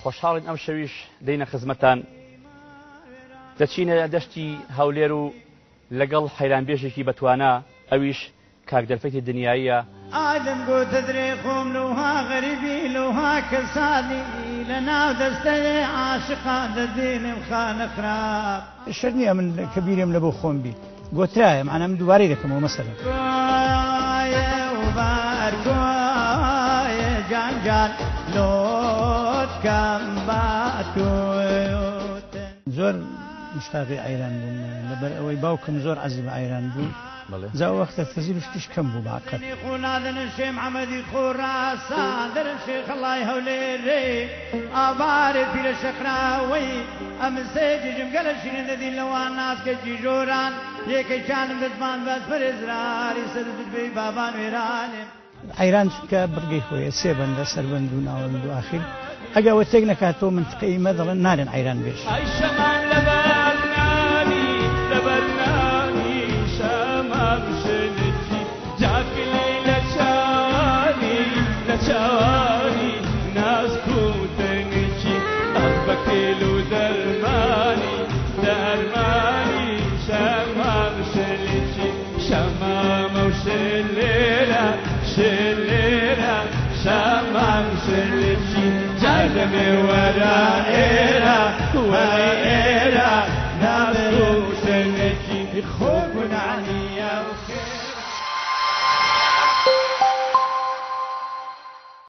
خۆشحاڵین ئەم شەویش دەینە خزمەتان دەچینە دەشتی هەولێر و لەگەڵ حەیرانبێژێکی بەتوانە ئەویش کاک دەرفەتی دنیاییە. ئادەم گۆتە درێ خۆم لەوها غەریبی لەوها کەسانی لە ناو دەستەیە عاشقا دەدێنم خانە خراپ. شەر نییە من کەبیرم لە بۆ خۆم بی گۆترایە معنە من دووبارەی دەکەمەوە مەسەلەن گوایە وبار گوایە جان جان لۆت کەم باتوتن. زۆر مشتاقی ئایران بووم لەبەر ئەوەی باوکم زۆر عەزیز بە ئایران بوو زاو وەختە تەزیر شتیش کەم بوو باقەت. خونادن شێم عەمەدی خۆڕاسان دەرن شێخ ئەڵای هەولێرێ ئابارێ پیرە شەقراوەی ئەم سێجم گەلە شیرین دەدین لەوان ناسکەکی ژۆران یەکەی چانم دەتمان بەس پەرێزراری سەدت بێی بابان وێرانێ. ئایران چونکە بڕگەی خۆیە سێ بەندە سەربەند و ناوەند و ئاخیر ئەگە وە تێک نەکاتەوە منتقەی مە دەڵێن نارێن ئایران بێژ.